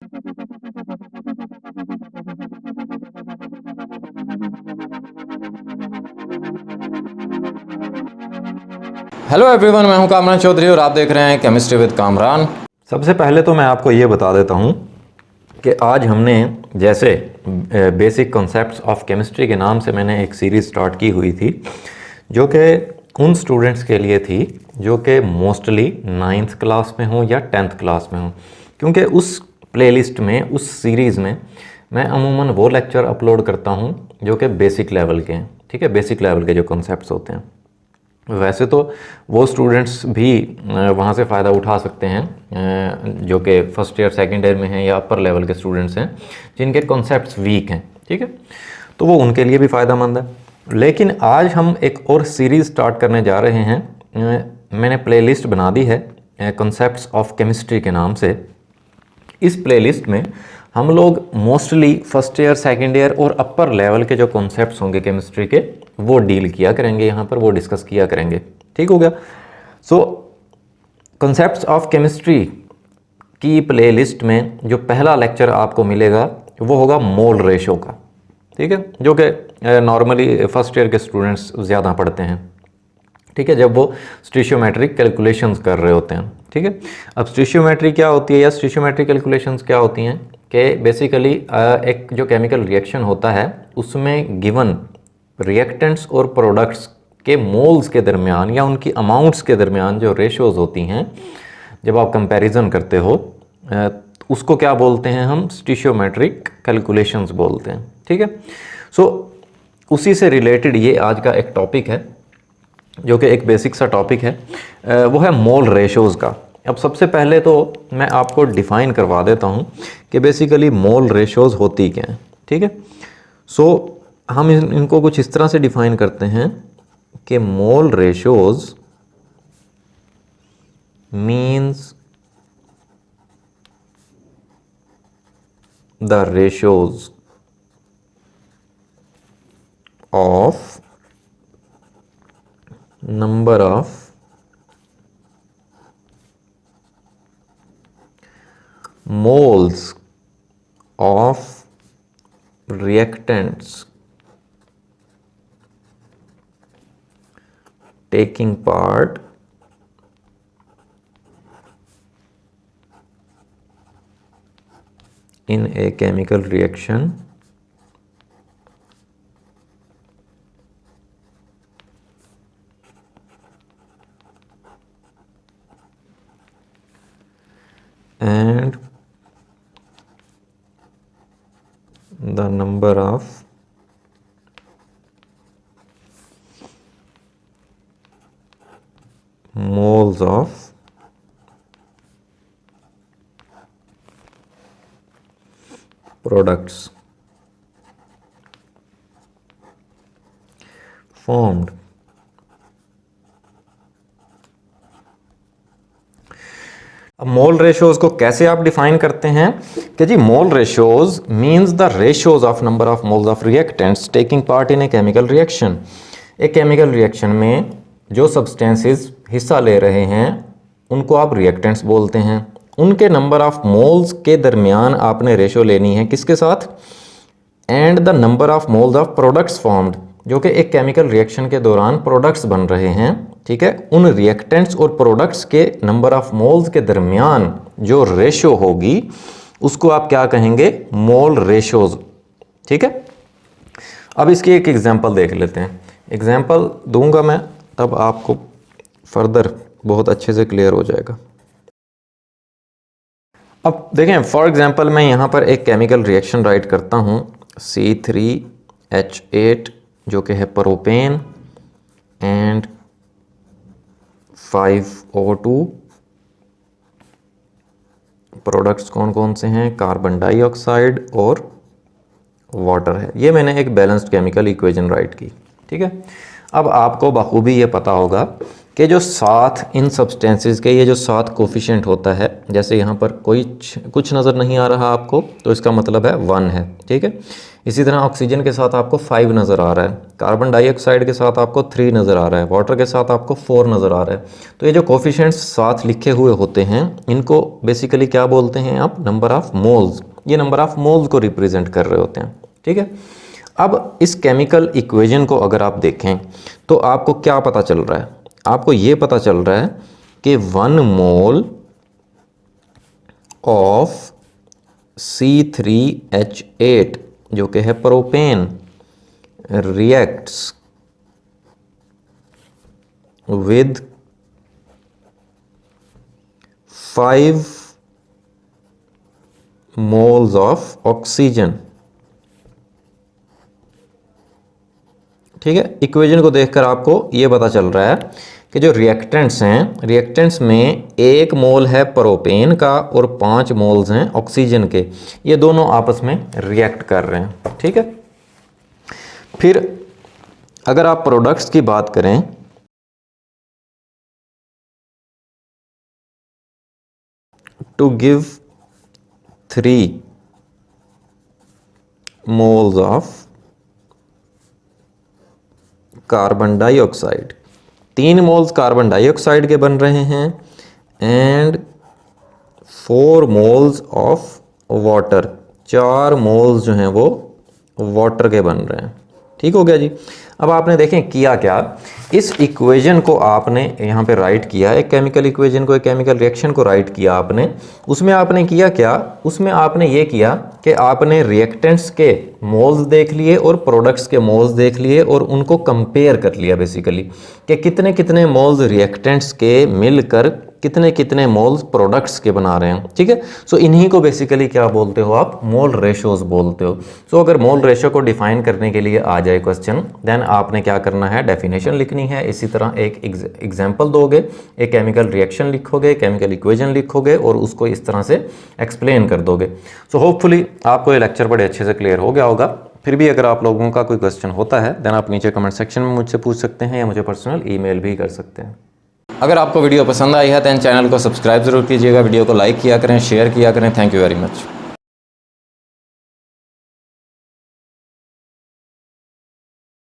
Hello everyone, मैं हूं कामरान चौधरी और आप देख रहे हैं केमिस्ट्री विद कामरान। सबसे पहले तो मैं आपको ये बता देता हूँ कि आज हमने जैसे बेसिक कॉन्सेप्ट्स ऑफ केमिस्ट्री के नाम से मैंने एक सीरीज़ स्टार्ट की हुई थी जो कि उन स्टूडेंट्स के लिए थी जो कि मोस्टली 9th क्लास में हो या 10th क्लास में हो, क्योंकि उस प्लेलिस्ट में, उस सीरीज़ में मैं अमूमन वो लेक्चर अपलोड करता हूँ जो कि बेसिक लेवल के हैं। ठीक है, बेसिक लेवल के जो कॉन्सेप्ट्स होते हैं। वैसे तो वो स्टूडेंट्स भी वहाँ से फ़ायदा उठा सकते हैं जो कि फ़र्स्ट ईयर सेकेंड ईयर में हैं या अपर लेवल के स्टूडेंट्स हैं जिनके कॉन्सेप्ट्स वीक हैं। ठीक है, तो वो उनके लिए भी फ़ायदेमंद है। लेकिन आज हम एक और सीरीज़ स्टार्ट करने जा रहे हैं। मैंने प्लेलिस्ट बना दी है कॉन्सेप्ट्स ऑफ केमिस्ट्री के नाम से। इस प्लेलिस्ट में हम लोग mostly first year, second year और अपर लेवल के जो कॉन्सेप्ट्स होंगे केमिस्ट्री के वो डील किया करेंगे, यहाँ पर वो डिस्कस किया करेंगे। ठीक हो गया। सो कॉन्सेप्ट्स ऑफ केमिस्ट्री की प्लेलिस्ट में जो पहला लेक्चर आपको मिलेगा वो होगा मोल रेशो का। ठीक है, जो कि नॉर्मली फर्स्ट ईयर के स्टूडेंट्स ज़्यादा पढ़ते हैं। ठीक है, जब वो स्टिशियोमेट्रिक कैलकुलेशंस कर रहे होते हैं। ठीक है, अब स्टिशियोमेट्री क्या होती है या स्टिशियोमेट्रिक कैलकुलेशंस क्या होती हैं कि बेसिकली एक जो केमिकल रिएक्शन होता है उसमें गिवन रिएक्टेंट्स और प्रोडक्ट्स के मोल्स के दरमियान या उनकी अमाउंट्स के दरमियान जो रेशोज़ होती हैं, जब आप कंपैरिजन करते हो उसको क्या बोलते हैं हम? स्टिशियोमेट्रिक कैलकुलेशंस बोलते हैं। ठीक है, सो उसी से रिलेटेड ये आज का एक टॉपिक है जो कि एक बेसिक सा टॉपिक है, वो है मोल रेशोज़ का। अब सबसे पहले तो मैं आपको डिफ़ाइन करवा देता हूँ कि बेसिकली मोल रेशोज़ होती क्या हैं। ठीक है, सो हम इनको कुछ इस तरह से डिफ़ाइन करते हैं कि mole ratios means the ratios of number of moles of reactants taking part in a chemical reaction and the number of moles of products formed अब मोल रेशोज़ को कैसे आप डिफाइन करते हैं कि जी mole ratios means the ratios of number of moles of reactants taking part in a chemical reaction. एक chemical reaction में जो सब्सटेंसेस हिस्सा ले रहे हैं उनको आप रिएक्टेंट्स बोलते हैं। उनके नंबर ऑफ मोल्स के दरमियान आपने रेशो लेनी है, किसके साथ? And the number of moles of products formed, जो कि एक केमिकल रिएक्शन के दौरान प्रोडक्ट्स बन रहे हैं। ठीक है, उन रिएक्टेंट्स और प्रोडक्ट्स के नंबर ऑफ मोल्स के दरमियान जो रेशो होगी उसको आप क्या कहेंगे? मोल रेशोज़। ठीक है, अब इसकी एक एग्जांपल देख लेते हैं। एग्जांपल दूंगा मैं, तब आपको फर्दर बहुत अच्छे से क्लियर हो जाएगा। अब देखें, फॉर एग्जांपल मैं यहाँ पर एक केमिकल रिएक्शन राइट करता हूँ C3H8 जो कि है प्रोपेन एंड 5O2। प्रोडक्ट्स कौन कौन से हैं? कार्बन डाइऑक्साइड और वाटर है। ये मैंने एक बैलेंस्ड केमिकल इक्वेशन राइट की। ठीक है, अब आपको बखूबी ये पता होगा कि जो 7 इन सब्सटेंसेस के ये जो 7 कोफिशिएंट होता है, जैसे यहाँ पर कुछ नज़र नहीं आ रहा आपको तो इसका मतलब है 1 है। ठीक है, इसी तरह ऑक्सीजन के साथ आपको 5 नज़र आ रहा है, कार्बन डाइऑक्साइड के साथ आपको 3 नज़र आ रहा है, वाटर के साथ आपको 4 नज़र आ रहा है। तो ये जो कोफिशिएंट्स साथ लिखे हुए होते हैं इनको बेसिकली क्या बोलते हैं आप, नंबर ऑफ मोल्स। ये नंबर ऑफ मोल्स को रिप्रेजेंट कर रहे होते हैं, ठीक है। अब इस केमिकल इक्वेशन को अगर आप देखें तो आपको क्या पता चल रहा है, आपको ये पता चल रहा है कि 1 मोल ऑफ C3H8 जो कि है propane reacts with 5 moles of oxygen. ठीक है, इक्वेशन को देखकर आपको ये पता चल रहा है कि जो रिएक्टेंट्स हैं, रिएक्टेंट्स में 1 मोल है प्रोपेन का और 5 मोल्स हैं ऑक्सीजन के, ये दोनों आपस में रिएक्ट कर रहे हैं। ठीक है, फिर अगर आप प्रोडक्ट्स की बात करें to give 3 moles of carbon dioxide, 3 moles carbon dioxide के बन रहे हैं and 4 moles of water, 4 moles जो हैं वो वाटर के बन रहे हैं। ठीक हो गया जी। अब आपने देखें किया क्या, इस इक्वेशन को आपने यहाँ पे राइट किया, एक केमिकल इक्वेशन को, एक केमिकल रिएक्शन को राइट किया आपने। उसमें आपने किया क्या, उसमें आपने ये किया कि आपने रिएक्टेंट्स के मोल्स देख लिए और प्रोडक्ट्स के मोल्स देख लिए और उनको कंपेयर कर लिया बेसिकली कि कितने कितने मोल्स रिएक्टेंट्स के मिलकर कितने कितने मोल्स प्रोडक्ट्स के बना रहे हैं। ठीक है, सो इन्हीं को बेसिकली क्या बोलते हो आप, मोल रेशोज बोलते हो। सो अगर मोल रेशो को डिफाइन करने के लिए आ जाए क्वेश्चन, देन आपने क्या करना है, डेफिनेशन लिखनी है, इसी तरह एक एग्जाम्पल दोगे, एक केमिकल रिएक्शन लिखोगे, केमिकल इक्वेशन लिखोगे और उसको इस तरह से एक्सप्लेन कर दोगे। सो होपफुली आपको ये लेक्चर बड़े अच्छे से क्लियर हो गया होगा। फिर भी अगर आप लोगों का कोई क्वेश्चन होता है देन आप नीचे कमेंट सेक्शन में मुझसे पूछ सकते हैं या मुझे पर्सनल ईमेल भी कर सकते हैं। अगर आपको वीडियो पसंद आई है तो चैनल को सब्सक्राइब ज़रूर कीजिएगा, वीडियो को लाइक किया करें, शेयर किया करें। Thank you very much.